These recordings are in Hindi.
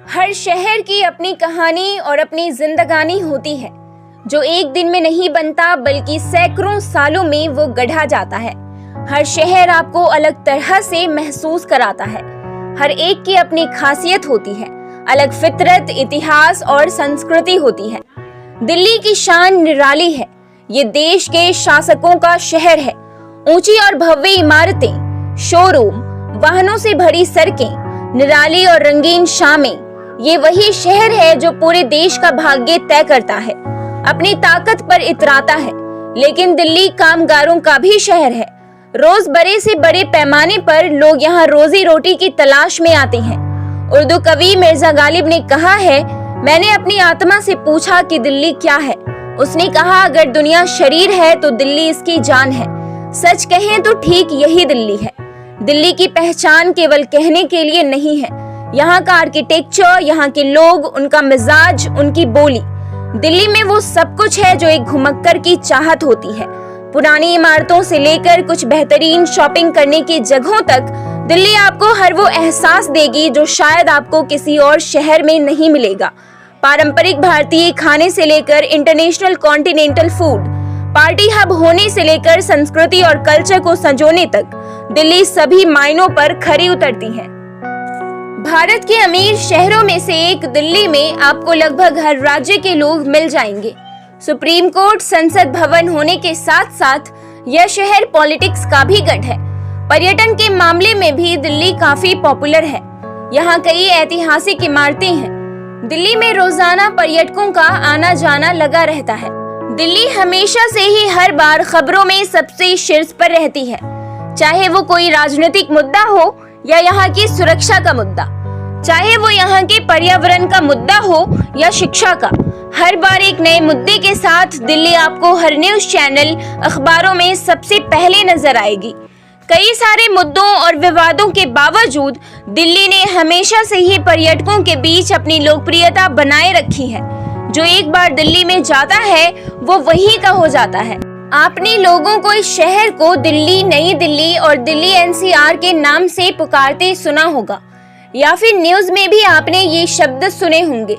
हर शहर की अपनी कहानी और अपनी जिंदगानी होती है, जो एक दिन में नहीं बनता बल्कि सैकड़ों सालों में वो गढ़ा जाता है। हर शहर आपको अलग तरह से महसूस कराता है। हर एक की अपनी खासियत होती है, अलग फितरत, इतिहास और संस्कृति होती है। दिल्ली की शान निराली है। ये देश के शासकों का शहर है। ऊंची और भव्य इमारतें, शोरूम, वाहनों से भरी सड़कें, निराली और रंगीन शामें, ये वही शहर है जो पूरे देश का भाग्य तय करता है, अपनी ताकत पर इतराता है। लेकिन दिल्ली कामगारों का भी शहर है। रोज बड़े से बड़े पैमाने पर लोग यहाँ रोजी रोटी की तलाश में आते हैं। उर्दू कवि मिर्जा गालिब ने कहा है, मैंने अपनी आत्मा से पूछा कि दिल्ली क्या है। उसने कहा, अगर दुनिया शरीर है तो दिल्ली इसकी जान है। सच कहें तो ठीक यही दिल्ली है। दिल्ली की पहचान केवल कहने के लिए नहीं है। यहाँ का आर्किटेक्चर, यहाँ के लोग, उनका मिजाज, उनकी बोली, दिल्ली में वो सब कुछ है जो एक घुमक्कर की चाहत होती है। पुरानी इमारतों से लेकर कुछ बेहतरीन शॉपिंग करने की जगहों तक दिल्ली आपको हर वो एहसास देगी जो शायद आपको किसी और शहर में नहीं मिलेगा। पारंपरिक भारतीय खाने से लेकर international continental food, party hub होने से लेकर संस्कृति और कल्चर को संजोने तक, दिल्ली सभी मायनों पर खरी उतरती है। भारत के अमीर शहरों में से एक दिल्ली में आपको लगभग हर राज्य के लोग मिल जाएंगे। सुप्रीम कोर्ट, संसद भवन होने के साथ साथ यह शहर पॉलिटिक्स का भी गढ़ है। पर्यटन के मामले में भी दिल्ली काफी पॉपुलर है। यहाँ कई ऐतिहासिक इमारतें हैं। दिल्ली में रोजाना पर्यटकों का आना जाना लगा रहता है। दिल्ली हमेशा से ही हर बार खबरों में सबसे शीर्ष पर रहती है, चाहे वो कोई राजनीतिक मुद्दा हो या यहाँ की सुरक्षा का मुद्दा, चाहे वो यहाँ के पर्यावरण का मुद्दा हो या शिक्षा का। हर बार एक नए मुद्दे के साथ दिल्ली आपको हर न्यूज चैनल, अखबारों में सबसे पहले नजर आएगी। कई सारे मुद्दों और विवादों के बावजूद दिल्ली ने हमेशा से ही पर्यटकों के बीच अपनी लोकप्रियता बनाए रखी है। जो एक बार दिल्ली में जाता है वो वहीं का हो जाता है। आपने लोगों को इस शहर को दिल्ली, नई दिल्ली और दिल्ली एनसीआर के नाम से पुकारते सुना होगा, या फिर न्यूज में भी आपने ये शब्द सुने होंगे।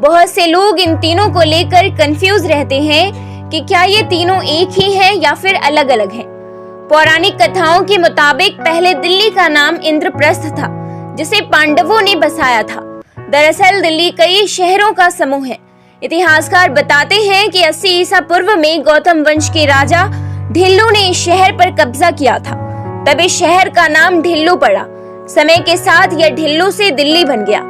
बहुत से लोग इन तीनों को लेकर कंफ्यूज रहते हैं कि क्या ये तीनों एक ही हैं या फिर अलग अलग हैं। पौराणिक कथाओं के मुताबिक पहले दिल्ली का नाम इंद्रप्रस्थ था, जिसे पांडवों ने बसाया था। दरअसल दिल्ली कई शहरों का समूह है। इतिहासकार बताते हैं कि 80 ईसा पूर्व में गौतम वंश के राजा ढिल्लू ने इस शहर पर कब्जा किया था। तब इस शहर का नाम ढिल्लू पड़ा। समय के साथ यह ढिल्लू से दिल्ली बन गया।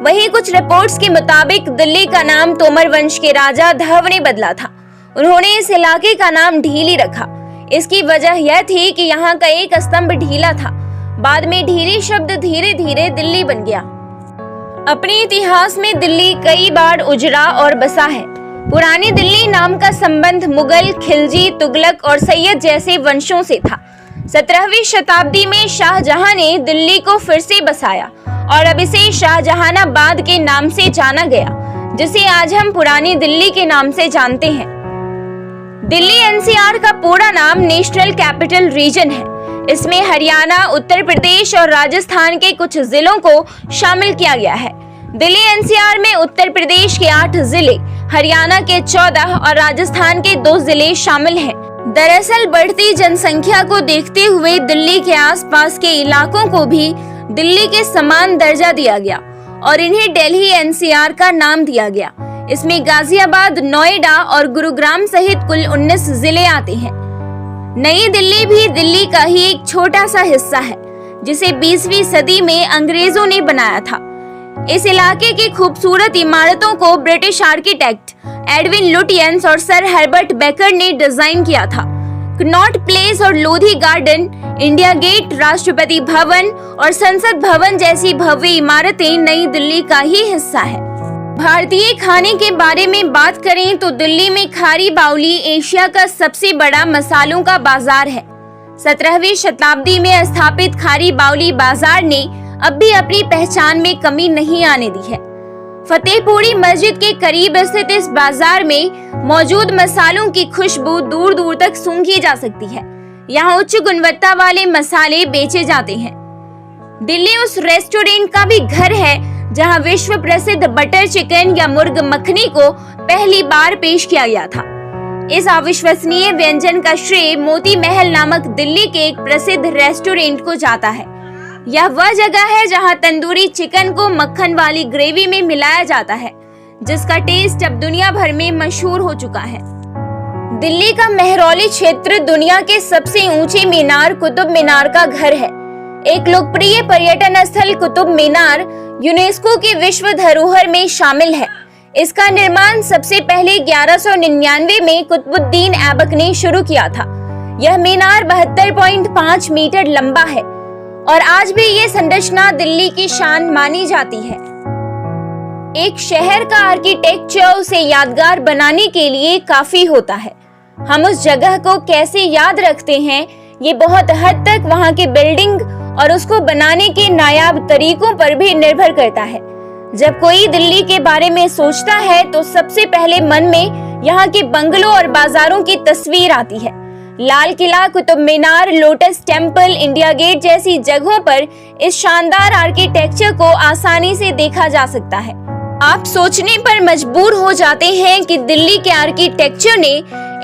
वहीं कुछ रिपोर्ट्स के मुताबिक दिल्ली का नाम तोमर वंश के राजा धव ने बदला था। उन्होंने इस इलाके का नाम ढीली रखा। इसकी वजह यह थी कि यहाँ का एक स्तंभ ढीला था। बाद में ढीली शब्द धीरे धीरे दिल्ली बन गया। अपने इतिहास में दिल्ली कई बार उजड़ा और बसा है। पुरानी दिल्ली नाम का संबंध मुगल, खिलजी, तुगलक और सैयद जैसे वंशों से था। 17वीं शताब्दी में शाहजहां ने दिल्ली को फिर से बसाया और अब इसे शाहजहानाबाद के नाम से जाना गया, जिसे आज हम पुरानी दिल्ली के नाम से जानते हैं। दिल्ली एनसीआर का पूरा नाम नेशनल कैपिटल रीजन है। इसमें हरियाणा, उत्तर प्रदेश और राजस्थान के कुछ जिलों को शामिल किया गया है। दिल्ली एनसीआर में उत्तर प्रदेश के 8 जिले, हरियाणा के 14 और राजस्थान के 2 जिले शामिल हैं। दरअसल बढ़ती जनसंख्या को देखते हुए दिल्ली के आसपास के इलाकों को भी दिल्ली के समान दर्जा दिया गया और इन्हें दिल्ली एनसीआर का नाम दिया गया। इसमें गाजियाबाद, नोएडा और गुरुग्राम सहित कुल 19 जिले आते हैं। नई दिल्ली भी दिल्ली का ही एक छोटा सा हिस्सा है, जिसे 20वीं सदी में अंग्रेजों ने बनाया था। इस इलाके की खूबसूरत इमारतों को ब्रिटिश आर्किटेक्ट एडविन लुटियंस और सर हर्बर्ट बेकर ने डिजाइन किया था। कनॉट प्लेस और Lodhi garden, India gate, Rashtrapati Bhavan और संसद भवन जैसी भव्य इमारतें नई दिल्ली का ही हिस्सा है। भारतीय खाने के बारे में बात करें तो दिल्ली में खारी बावली एशिया का सबसे बड़ा मसालों का बाजार है। 17वीं शताब्दी में स्थापित खारी बावली बाजार ने अब भी अपनी पहचान में कमी नहीं आने दी है। फतेहपुरी मस्जिद के करीब स्थित इस बाजार में मौजूद मसालों की खुशबू दूर दूर तक सूंघी जा सकती है। यहाँ उच्च गुणवत्ता वाले मसाले बेचे जाते हैं। दिल्ली उस रेस्टोरेंट का भी घर है जहां विश्व प्रसिद्ध बटर चिकन या मुर्ग मखनी को पहली बार पेश किया गया था। इस अविश्वसनीय व्यंजन का श्रेय मोती महल नामक दिल्ली के एक प्रसिद्ध रेस्टोरेंट को जाता है। यह वह जगह है जहां तंदूरी चिकन को मक्खन वाली ग्रेवी में मिलाया जाता है, जिसका टेस्ट अब दुनिया भर में मशहूर हो चुका है। दिल्ली का मेहरौली क्षेत्र दुनिया के सबसे ऊंचे मीनार कुतुब मीनार का घर है। एक लोकप्रिय पर्यटन स्थल कुतुब मीनार यूनेस्को की विश्व धरोहर में शामिल है। इसका निर्माण सबसे पहले 1199 में कुतुबुद्दीन ऐबक ने शुरू किया था। यह मीनार 72.5 मीटर लंबा है और आज भी ये संरचना दिल्ली की शान मानी जाती है। एक शहर का आर्किटेक्चर उसे यादगार बनाने के लिए काफी होता है। हम उस जगह को कैसे याद रखते हैं, ये बहुत हद तक वहाँ के बिल्डिंग और उसको बनाने के नायाब तरीकों पर भी निर्भर करता है। जब कोई दिल्ली के बारे में सोचता है तो सबसे पहले मन में यहाँ के बंगलों और बाजारों की तस्वीर आती है। Lal Qila, Qutub Minar, lotus temple, India gate जैसी जगहों पर इस शानदार आर्किटेक्चर को आसानी से देखा जा सकता है। आप सोचने पर मजबूर हो जाते हैं कि दिल्ली के आर्किटेक्चर ने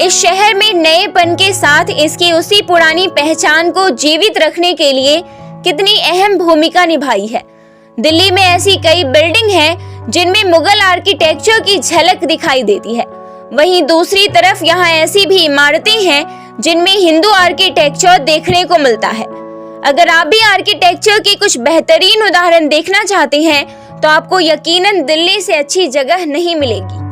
इस शहर में नएपन के साथ इसकी उसी पुरानी पहचान को जीवित रखने के लिए कितनी अहम भूमिका निभाई है। दिल्ली में ऐसी कई बिल्डिंग हैं जिनमें मुगल आर्किटेक्चर की झलक दिखाई देती है। वहीं दूसरी तरफ यहाँ ऐसी भी इमारतें हैं जिनमें हिंदू आर्किटेक्चर देखने को मिलता है। अगर आप भी आर्किटेक्चर की कुछ बेहतरीन उदाहरण देखना चाहते हैं तो आपको यकीनन दिल्ली से अच्छी जगह नहीं मिलेगी।